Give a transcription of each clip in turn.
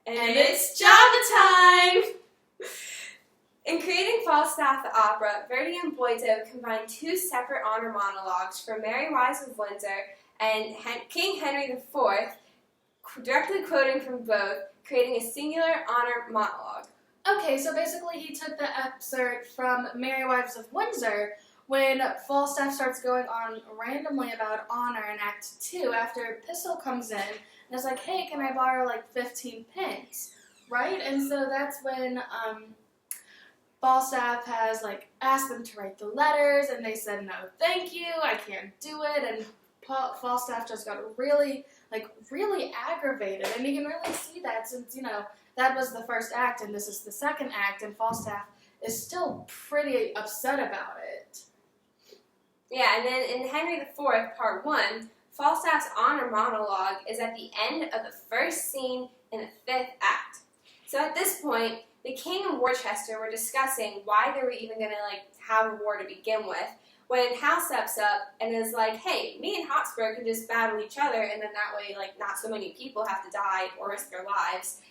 And it's Java time! In creating Falstaff the opera, Verdi and Boito combined two separate honor monologues from Mary Wives of Windsor and King Henry IV, directly quoting from both, creating a singular honor monologue. Okay, so basically he took the excerpt from Mary Wives of Windsor when Falstaff starts going on randomly about honor in Act 2 after Pistol comes in and is like, hey, can I borrow like 15 pence, right? And so that's when Falstaff has like asked them to write the letters and they said, no, thank you, I can't do it. And Falstaff just got really aggravated. And you can really see that since, that was the first act and this is the second act and Falstaff is still pretty upset about it. Yeah, and then in Henry IV, Part 1, Falstaff's honor monologue is at the end of the first scene in the fifth act. So at this point, the king and Worcester were discussing why they were even going to have a war to begin with, when Hal steps up and is like, hey, me and Hotspur can just battle each other, and then that way, not so many people have to die or risk their lives.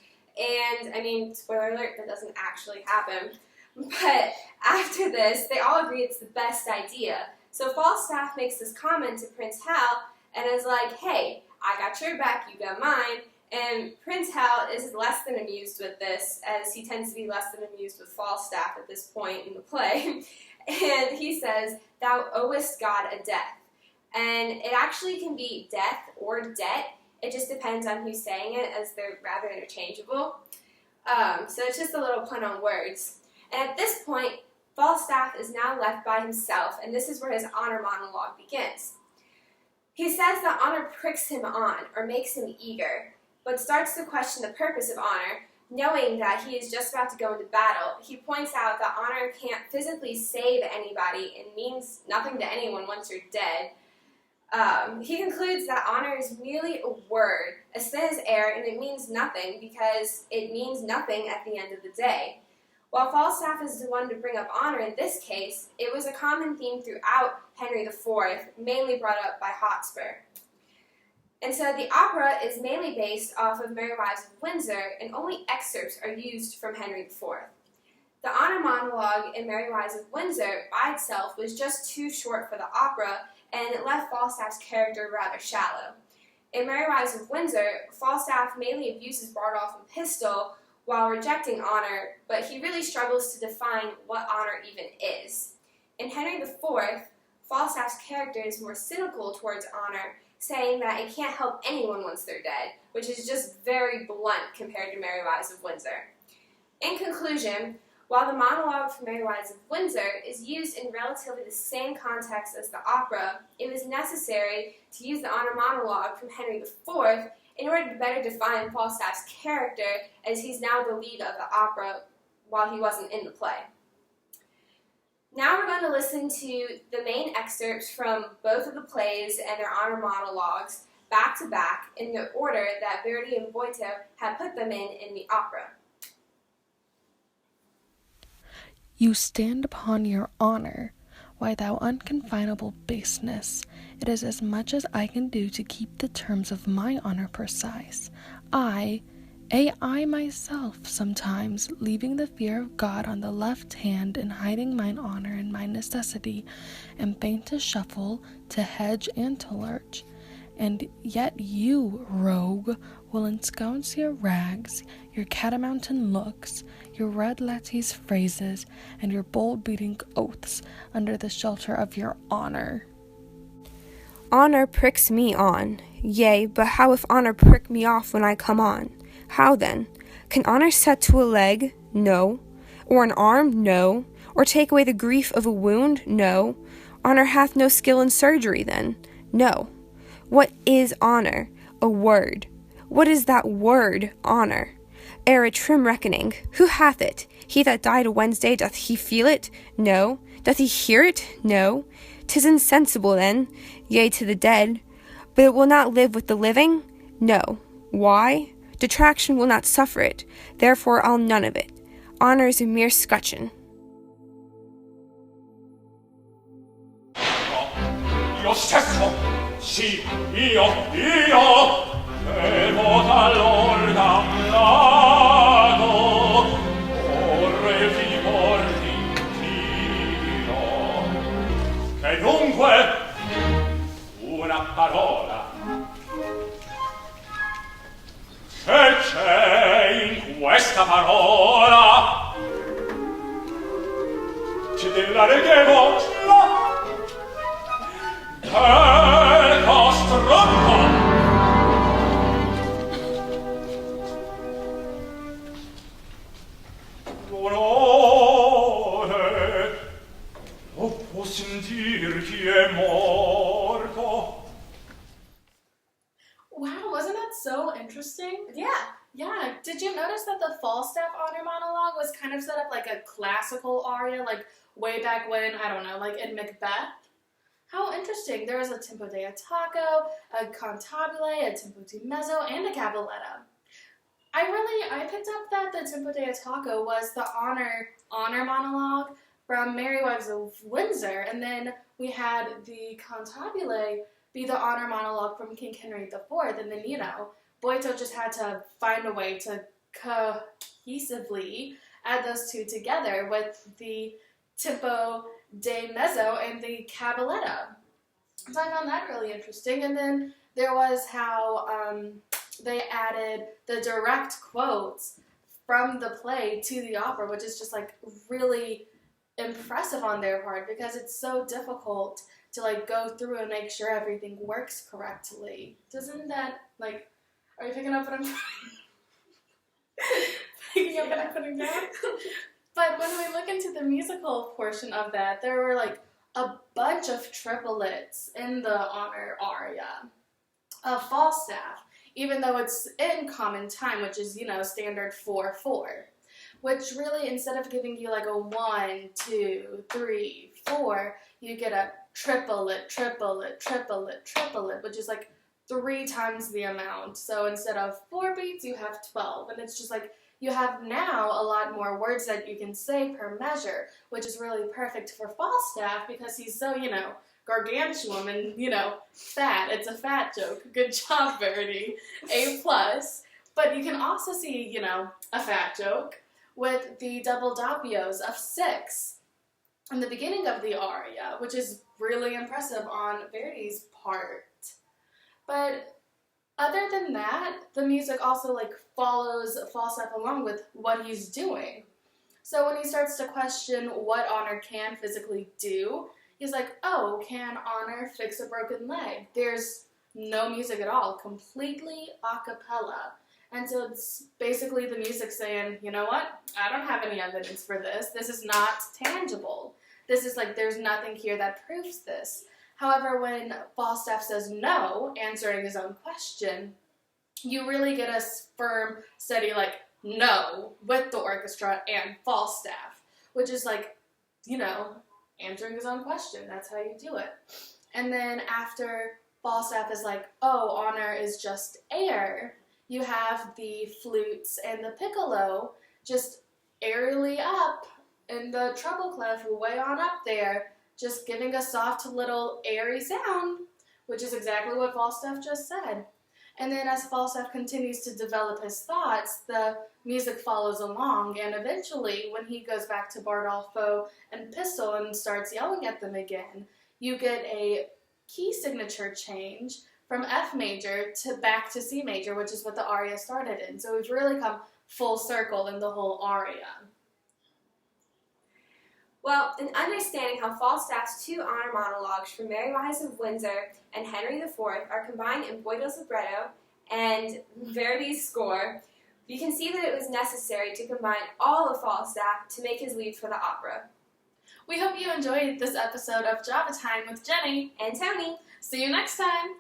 And, spoiler alert, that doesn't actually happen. But after this, they all agree it's the best idea. So Falstaff makes this comment to Prince Hal and is like, hey, I got your back, you got mine. And Prince Hal is less than amused with this, as he tends to be less than amused with Falstaff at this point in the play. And he says, thou owest God a death. And it actually can be death or debt. It just depends on who's saying it, as they're rather interchangeable. So it's just a little pun on words. And at this point, Falstaff is now left by himself, and this is where his honor monologue begins. He says that honor pricks him on, or makes him eager, but starts to question the purpose of honor, knowing that he is just about to go into battle. He points out that honor can't physically save anybody and means nothing to anyone once you're dead. He concludes that honor is merely a word, as thin as air, and it means nothing because it means nothing at the end of the day. While Falstaff is the one to bring up honor in this case, it was a common theme throughout Henry IV, mainly brought up by Hotspur. And so the opera is mainly based off of Mary Wives of Windsor, and only excerpts are used from Henry IV. The honor monologue in Mary Wives of Windsor by itself was just too short for the opera, and it left Falstaff's character rather shallow. In Mary Wives of Windsor, Falstaff mainly abuses Bardolph and Pistol while rejecting honor, but he really struggles to define what honor even is. In Henry IV, Falstaff's character is more cynical towards honor, saying that it can't help anyone once they're dead, which is just very blunt compared to Mary Wives of Windsor. In conclusion, while the monologue from Mary Wives of Windsor is used in relatively the same context as the opera, it was necessary to use the honor monologue from Henry IV in order to better define Falstaff's character, as he's now the lead of the opera while he wasn't in the play. Now we're going to listen to the main excerpts from both of the plays and their honor monologues back to back in the order that Verdi and Boito had put them in the opera. You stand upon your honor. Why, thou unconfinable baseness, it is as much as I can do to keep the terms of my honor precise. I myself, sometimes, leaving the fear of God on the left hand, and hiding mine honor and my necessity, am fain to shuffle, to hedge, and to lurch. And yet you, rogue, will ensconce your rags, your catamountain looks, your red lattice phrases, and your bold-beating oaths under the shelter of your honor. Honor pricks me on. Yea, but how if honor prick me off when I come on? How then? Can honor set to a leg? No. Or an arm? No. Or take away the grief of a wound? No. Honor hath no skill in surgery then? No. What is honor? A word. What is that word, honor? Ere a trim reckoning, who hath it? He that died a Wednesday, doth he feel it? No. Doth he hear it? No. 'Tis insensible then, yea, to the dead. But it will not live with the living? No. Why? Detraction will not suffer it, therefore I'll none of it. Honor is a mere scutcheon. Io stesso, sì, io, devo dall'ordam dunque una parola. E c'è in questa parola che della leghevo del costronco. Onore, o possim dir chi è morto. Wow, wasn't that so interesting? Yeah. Yeah, did you notice that the Falstaff honor monologue was kind of set up like a classical aria, like way back when, I don't know, like in Macbeth? How interesting. There was a tempo di attacco, a cantabile, a tempo di mezzo, and a cabaletta. I picked up that the tempo di attacco was the honor monologue from Merry Wives of Windsor, and then we had the cantabile be the honor monologue from King Henry IV, and then, you know, Boito just had to find a way to cohesively add those two together with the tempo de mezzo and the cabaletta. So I found that really interesting. And then there was how they added the direct quotes from the play to the opera, which is just like really impressive on their part because it's so difficult to like go through and make sure everything works correctly. Doesn't that like, are you picking up what I'm picking up what I'm putting down? But when we look into the musical portion of that, there were like a bunch of triplets in the honor aria of Falstaff, even though it's in common time, which is, you know, standard 4/4, which really, instead of giving you like a 1, 2, 3, 4, you get a triplet, triplet, triplet, triplet, which is like 3 times the amount. So instead of 4 beats, you have 12, and it's just like, you have now a lot more words that you can say per measure, which is really perfect for Falstaff because he's so, you know, gargantuan and, you know, fat. It's a fat joke. Good job, Verity. A+. But you can also see, you know, a fat joke with the double doppios of 6 in the beginning of the aria, which is really impressive on Verdi's part. But other than that, the music also like follows Falstaff along with what he's doing. So when he starts to question what Honor can physically do, he's like, oh, can Honor fix a broken leg? There's no music at all, completely a cappella. And so it's basically the music saying, you know what? I don't have any evidence for this. This is not tangible. This is like, there's nothing here that proves this. However, when Falstaff says no, answering his own question, you really get a firm, steady, like, no, with the orchestra and Falstaff, which is like, you know, answering his own question. That's how you do it. And then after Falstaff is like, oh, Honor is just air, you have the flutes and the piccolo just aerially up in the treble clef way on up there, just giving a soft little airy sound, which is exactly what Falstaff just said. And then as Falstaff continues to develop his thoughts, the music follows along, and eventually, when he goes back to Bardolfo and Pistol and starts yelling at them again, you get a key signature change from F major to back to C major, which is what the aria started in. So we've really come full circle in the whole aria. Well, in understanding how Falstaff's 2 honor monologues from Merry Wives of Windsor and Henry IV are combined in Boito's libretto and Verdi's score, you can see that it was necessary to combine all of Falstaff to make his lead for the opera. We hope you enjoyed this episode of Java Time with Jenny And Tony. See you next time!